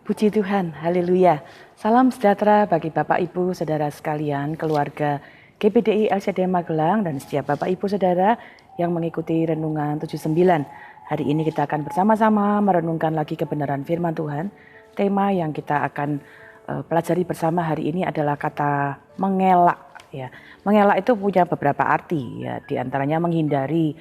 Puji Tuhan, haleluya. Salam sejahtera bagi Bapak Ibu Saudara sekalian, keluarga GPDI LCD Magelang dan setiap Bapak Ibu Saudara yang mengikuti Renungan 79. Hari ini kita akan bersama-sama merenungkan lagi kebenaran firman Tuhan. Tema yang kita akan pelajari bersama hari ini adalah kata mengelak. Ya, mengelak itu punya beberapa arti, ya, di antaranya menghindari.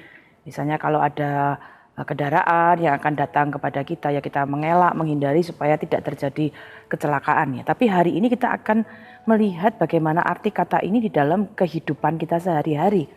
Misalnya kalau ada kendaraan yang akan datang kepada kita, ya kita mengelak, menghindari supaya tidak terjadi kecelakaan, ya. Tapi hari ini kita akan melihat bagaimana arti kata ini di dalam kehidupan kita sehari-hari.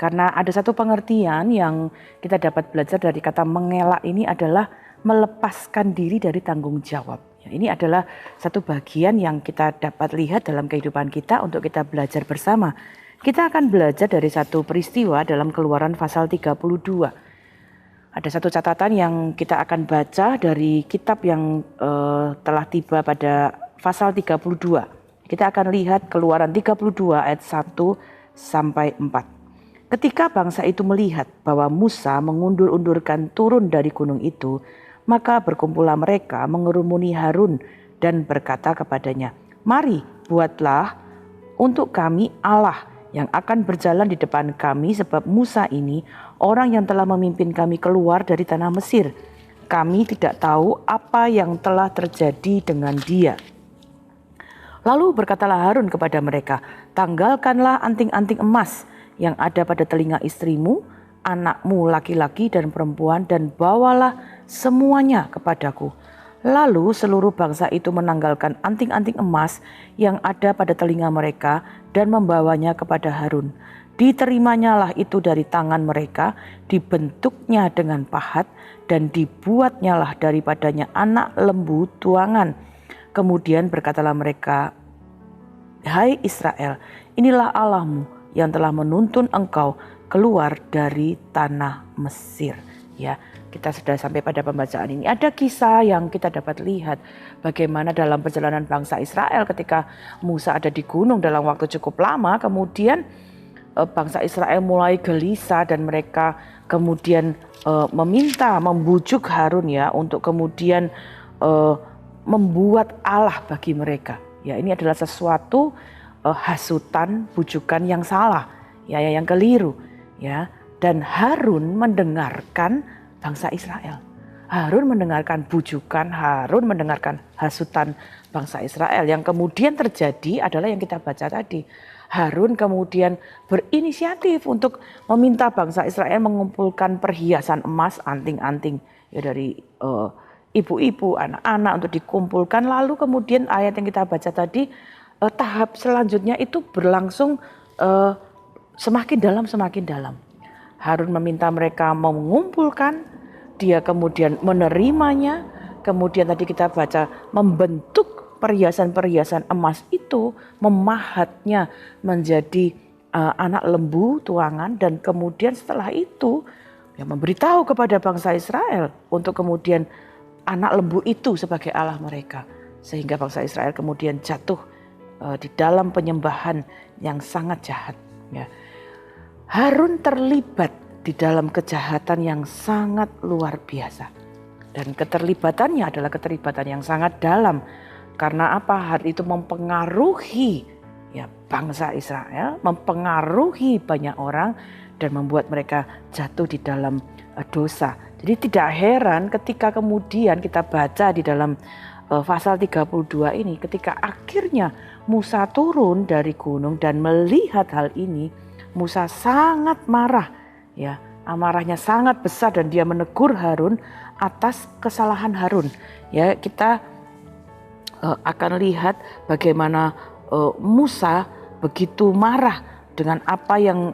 Karena ada satu pengertian yang kita dapat belajar dari kata mengelak ini adalah melepaskan diri dari tanggung jawab. Ya, ini adalah satu bagian yang kita dapat lihat dalam kehidupan kita untuk kita belajar bersama. Kita akan belajar dari satu peristiwa dalam Keluaran pasal 32. Ada satu catatan yang kita akan baca dari kitab yang telah tiba pada pasal 32. Kita akan lihat Keluaran 32 ayat 1 sampai 4. Ketika bangsa itu melihat bahwa Musa mengundur-undurkan turun dari gunung itu, maka berkumpullah mereka mengerumuni Harun dan berkata kepadanya, "Mari, buatlah untuk kami Allah yang akan berjalan di depan kami, sebab Musa ini orang yang telah memimpin kami keluar dari tanah Mesir. Kami tidak tahu apa yang telah terjadi dengan dia." Lalu berkatalah Harun kepada mereka, "Tanggalkanlah anting-anting emas yang ada pada telinga istrimu, anakmu laki-laki dan perempuan, dan bawalah semuanya kepadaku." Lalu seluruh bangsa itu menanggalkan anting-anting emas yang ada pada telinga mereka dan membawanya kepada Harun. Diterimanya itu dari tangan mereka, dibentuknya dengan pahat, dan dibuatnya daripadanya anak lembu tuangan. Kemudian berkatalah mereka, "Hai Israel, inilah Allahmu yang telah menuntun engkau keluar dari tanah Mesir." Ya, kita sudah sampai pada pembacaan ini. Ada kisah yang kita dapat lihat bagaimana dalam perjalanan bangsa Israel ketika Musa ada di gunung dalam waktu cukup lama, kemudian bangsa Israel mulai gelisah dan mereka kemudian membujuk Harun, ya, untuk kemudian membuat Allah bagi mereka. Ya, ini adalah sesuatu hasutan, bujukan yang salah, ya, yang keliru, ya. Dan Harun mendengarkan bangsa Israel. Harun mendengarkan bujukan, Harun mendengarkan hasutan bangsa Israel. Yang kemudian terjadi adalah yang kita baca tadi. Harun kemudian berinisiatif untuk meminta bangsa Israel mengumpulkan perhiasan emas, anting-anting, ya, dari ibu-ibu, anak-anak untuk dikumpulkan. Lalu kemudian ayat yang kita baca tadi, tahap selanjutnya itu berlangsung semakin dalam. Harun meminta mereka mengumpulkan, dia kemudian menerimanya, kemudian tadi kita baca membentuk perhiasan-perhiasan emas itu, memahatnya menjadi anak lembu tuangan, dan kemudian setelah itu ya, memberitahu kepada bangsa Israel untuk kemudian anak lembu itu sebagai Allah mereka, sehingga bangsa Israel kemudian jatuh di dalam penyembahan yang sangat jahat, ya. Harun terlibat di dalam kejahatan yang sangat luar biasa. Dan keterlibatannya adalah keterlibatan yang sangat dalam. Karena apa? Hal itu mempengaruhi, ya, bangsa Israel, mempengaruhi banyak orang dan membuat mereka jatuh di dalam dosa. Jadi tidak heran ketika kemudian kita baca di dalam pasal 32 ini, ketika akhirnya Musa turun dari gunung dan melihat hal ini, Musa sangat marah, ya, amarahnya sangat besar, dan dia menegur Harun atas kesalahan Harun. Ya, kita akan lihat bagaimana Musa begitu marah dengan apa yang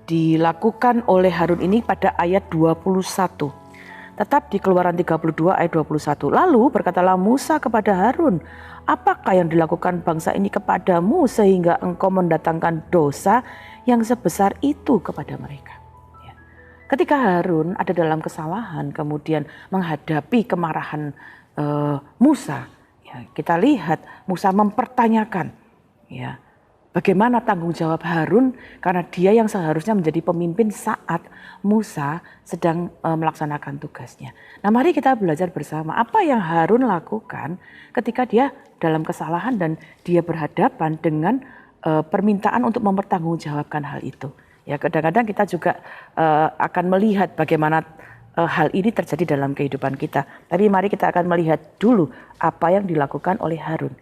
dilakukan oleh Harun ini pada ayat 21. Tetap di Keluaran 32 ayat 21. Lalu berkatalah Musa kepada Harun, apakah yang dilakukan bangsa ini kepadamu sehingga engkau mendatangkan dosa yang sebesar itu kepada mereka? Ya. Ketika Harun ada dalam kesalahan kemudian menghadapi kemarahan Musa, ya, kita lihat Musa mempertanyakan, ya, bagaimana tanggung jawab Harun karena dia yang seharusnya menjadi pemimpin saat Musa sedang melaksanakan tugasnya. Nah, mari kita belajar bersama apa yang Harun lakukan ketika dia dalam kesalahan dan dia berhadapan dengan permintaan untuk mempertanggungjawabkan hal itu. Ya, kadang-kadang kita juga akan melihat bagaimana hal ini terjadi dalam kehidupan kita. Tapi mari kita akan melihat dulu apa yang dilakukan oleh Harun.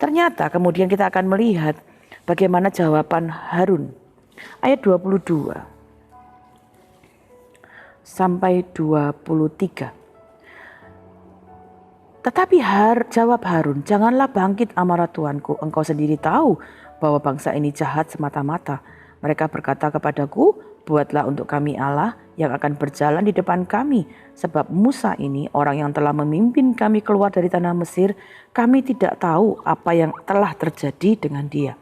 Ternyata kemudian kita akan melihat bagaimana jawaban Harun. Ayat 22 sampai 23. Tetapi jawab Harun, janganlah bangkit amarah Tuanku. Engkau sendiri tahu bahwa bangsa ini jahat semata-mata. Mereka berkata kepadaku, buatlah untuk kami Allah yang akan berjalan di depan kami. Sebab Musa ini orang yang telah memimpin kami keluar dari tanah Mesir. Kami tidak tahu apa yang telah terjadi dengan dia.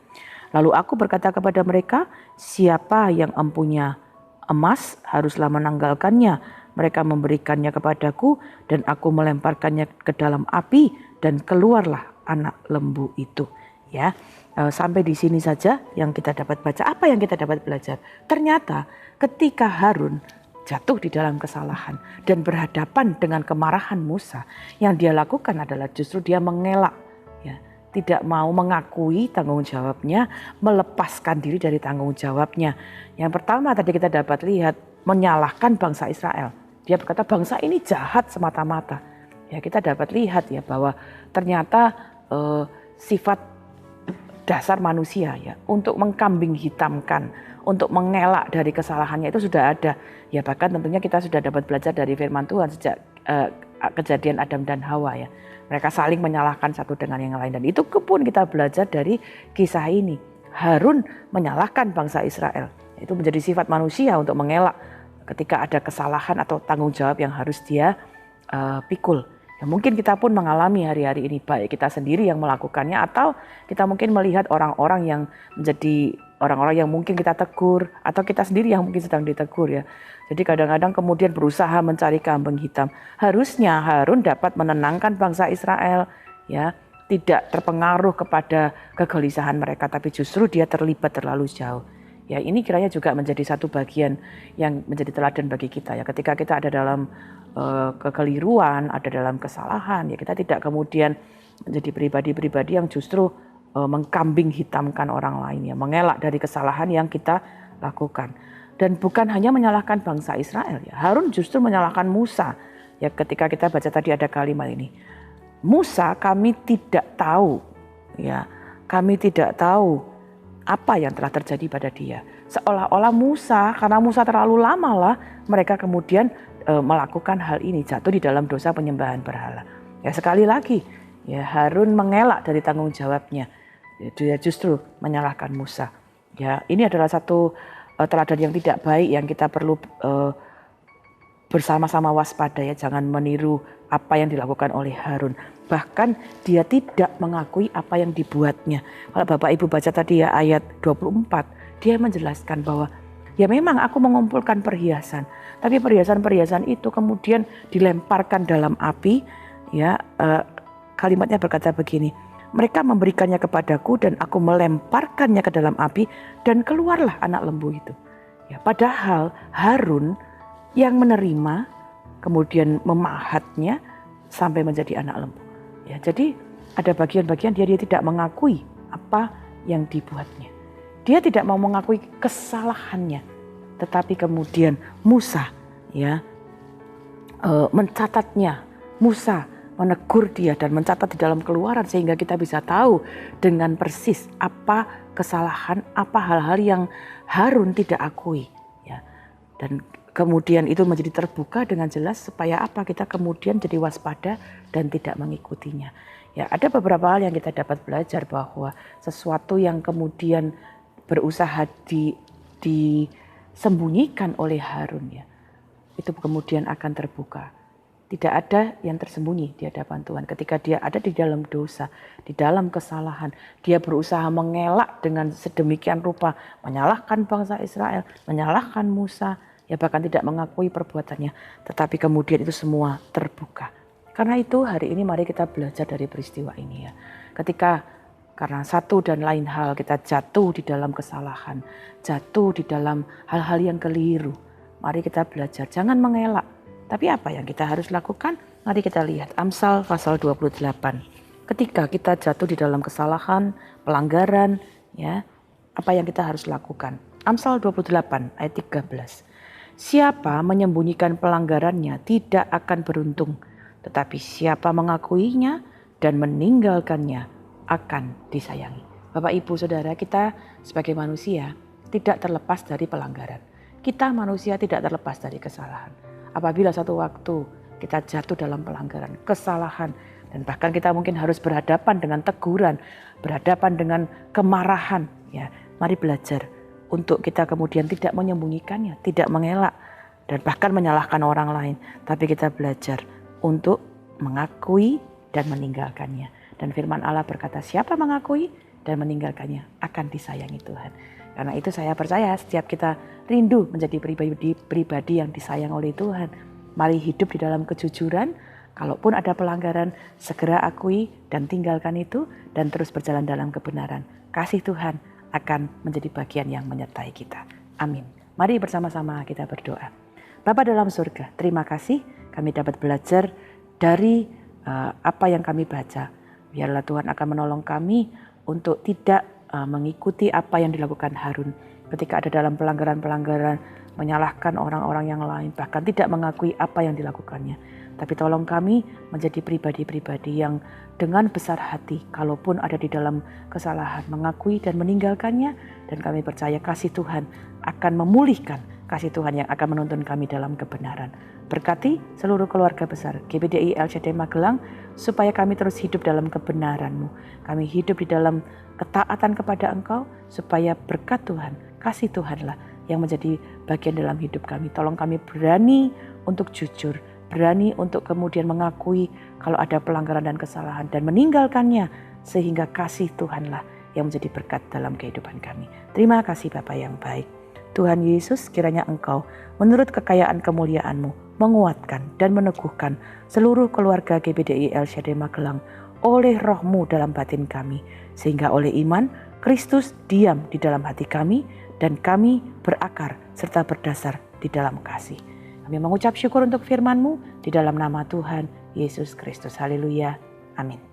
Lalu aku berkata kepada mereka, siapa yang empunya emas haruslah menanggalkannya. Mereka memberikannya kepadaku dan aku melemparkannya ke dalam api dan keluarlah anak lembu itu. Ya, sampai di sini saja yang kita dapat baca. Apa yang kita dapat belajar? Ternyata ketika Harun jatuh di dalam kesalahan dan berhadapan dengan kemarahan Musa, yang dia lakukan adalah justru dia mengelak, ya, tidak mau mengakui tanggung jawabnya, melepaskan diri dari tanggung jawabnya. Yang pertama tadi kita dapat lihat menyalahkan bangsa Israel. Dia berkata bangsa ini jahat semata-mata. Ya, kita dapat lihat ya bahwa ternyata sifat dasar manusia ya untuk mengkambing hitamkan, untuk mengelak dari kesalahannya itu sudah ada. Ya, bahkan tentunya kita sudah dapat belajar dari firman Tuhan sejak kejadian Adam dan Hawa ya. Mereka saling menyalahkan satu dengan yang lain dan itu pun kita belajar dari kisah ini. Harun menyalahkan bangsa Israel. Itu menjadi sifat manusia untuk mengelak ketika ada kesalahan atau tanggung jawab yang harus dia pikul. Ya, mungkin kita pun mengalami hari-hari ini, baik kita sendiri yang melakukannya atau kita mungkin melihat orang-orang yang menjadi orang-orang yang mungkin kita tegur atau kita sendiri yang mungkin sedang ditegur ya. Jadi kadang-kadang kemudian berusaha mencari kambing hitam. Harusnya Harun dapat menenangkan bangsa Israel ya, tidak terpengaruh kepada kegelisahan mereka, tapi justru dia terlibat terlalu jauh. Ya, ini kiranya juga menjadi satu bagian yang menjadi teladan bagi kita ya. Ketika kita ada dalam kekeliruan, ada dalam kesalahan, ya kita tidak kemudian menjadi pribadi-pribadi yang justru mengkambing hitamkan orang lain ya, mengelak dari kesalahan yang kita lakukan. Dan bukan hanya menyalahkan bangsa Israel ya, Harun justru menyalahkan Musa. Ya, ketika kita baca tadi ada kalimat ini. Musa, kami tidak tahu ya, kami tidak tahu apa yang telah terjadi pada dia. Seolah-olah Musa, karena Musa terlalu lama lah, mereka kemudian melakukan hal ini, jatuh di dalam dosa penyembahan berhala. Ya, sekali lagi, ya Harun mengelak dari tanggung jawabnya. Dia justru menyalahkan Musa. Ya, ini adalah satu teladan yang tidak baik yang kita perlu bersama-sama waspada ya, jangan meniru apa yang dilakukan oleh Harun. Bahkan dia tidak mengakui apa yang dibuatnya. Kalau Bapak Ibu baca tadi ya ayat 24, dia menjelaskan bahwa ya memang aku mengumpulkan perhiasan, tapi perhiasan-perhiasan itu kemudian dilemparkan dalam api. Ya, kalimatnya berkata begini, mereka memberikannya kepadaku dan aku melemparkannya ke dalam api dan keluarlah anak lembu itu. Ya, padahal Harun yang menerima kemudian memahatnya sampai menjadi anak lembu. Ya, jadi ada bagian-bagian dia tidak mengakui apa yang dibuatnya. Dia tidak mau mengakui kesalahannya, tetapi kemudian Musa ya mencatatnya. Musa menegur dia dan mencatat di dalam Keluaran sehingga kita bisa tahu dengan persis apa kesalahan, apa hal-hal yang Harun tidak akui ya. Dan kemudian itu menjadi terbuka dengan jelas supaya apa kita kemudian jadi waspada dan tidak mengikutinya. Ya, ada beberapa hal yang kita dapat belajar bahwa sesuatu yang kemudian berusaha disembunyikan oleh Harun ya, itu kemudian akan terbuka. Tidak ada yang tersembunyi di hadapan Tuhan. Ketika dia ada di dalam dosa, di dalam kesalahan, dia berusaha mengelak dengan sedemikian rupa, menyalahkan bangsa Israel, menyalahkan Musa, ya bahkan tidak mengakui perbuatannya. Tetapi kemudian itu semua terbuka. Karena itu hari ini mari kita belajar dari peristiwa ini ya. Ketika karena satu dan lain hal kita jatuh di dalam kesalahan, jatuh di dalam hal-hal yang keliru. Mari kita belajar, jangan mengelak. Tapi apa yang kita harus lakukan? Mari kita lihat Amsal pasal 28. Ketika kita jatuh di dalam kesalahan, pelanggaran, ya, apa yang kita harus lakukan? Amsal 28 ayat 13. Siapa menyembunyikan pelanggarannya tidak akan beruntung, tetapi siapa mengakuinya dan meninggalkannya akan disayangi. Bapak, Ibu, Saudara, kita sebagai manusia tidak terlepas dari pelanggaran. Kita manusia tidak terlepas dari kesalahan. Apabila satu waktu kita jatuh dalam pelanggaran, kesalahan, dan bahkan kita mungkin harus berhadapan dengan teguran, berhadapan dengan kemarahan, ya, mari belajar untuk kita kemudian tidak menyembunyikannya, tidak mengelak, dan bahkan menyalahkan orang lain. Tapi kita belajar untuk mengakui dan meninggalkannya. Dan firman Allah berkata, siapa mengakui dan meninggalkannya akan disayangi Tuhan. Karena itu saya percaya setiap kita rindu menjadi pribadi yang disayang oleh Tuhan. Mari hidup di dalam kejujuran. Kalaupun ada pelanggaran, segera akui dan tinggalkan itu dan terus berjalan dalam kebenaran. Kasih Tuhan akan menjadi bagian yang menyertai kita. Amin. Mari bersama-sama kita berdoa. Bapa dalam surga, terima kasih kami dapat belajar dari apa yang kami baca. Biarlah Tuhan akan menolong kami untuk tidak mengikuti apa yang dilakukan Harun ketika ada dalam pelanggaran-pelanggaran, menyalahkan orang-orang yang lain, bahkan tidak mengakui apa yang dilakukannya. Tapi tolong kami menjadi pribadi-pribadi yang dengan besar hati, kalaupun ada di dalam kesalahan, mengakui dan meninggalkannya. Dan kami percaya kasih Tuhan akan memulihkan, kasih Tuhan yang akan menuntun kami dalam kebenaran. Berkati seluruh keluarga besar GBDI LCD Magelang, supaya kami terus hidup dalam kebenaran-Mu. Kami hidup di dalam ketaatan kepada Engkau, supaya berkat Tuhan, kasih Tuhanlah yang menjadi bagian dalam hidup kami. Tolong kami berani untuk jujur, berani untuk kemudian mengakui kalau ada pelanggaran dan kesalahan dan meninggalkannya, sehingga kasih Tuhanlah yang menjadi berkat dalam kehidupan kami. Terima kasih Bapa yang baik. Tuhan Yesus, kiranya Engkau menurut kekayaan kemuliaan-Mu menguatkan dan meneguhkan seluruh keluarga GBDI LCD Magelang oleh Roh-Mu dalam batin kami, sehingga oleh iman Kristus diam di dalam hati kami dan kami berakar serta berdasar di dalam kasih. Kami mengucap syukur untuk firman-Mu di dalam nama Tuhan Yesus Kristus. Haleluya. Amin.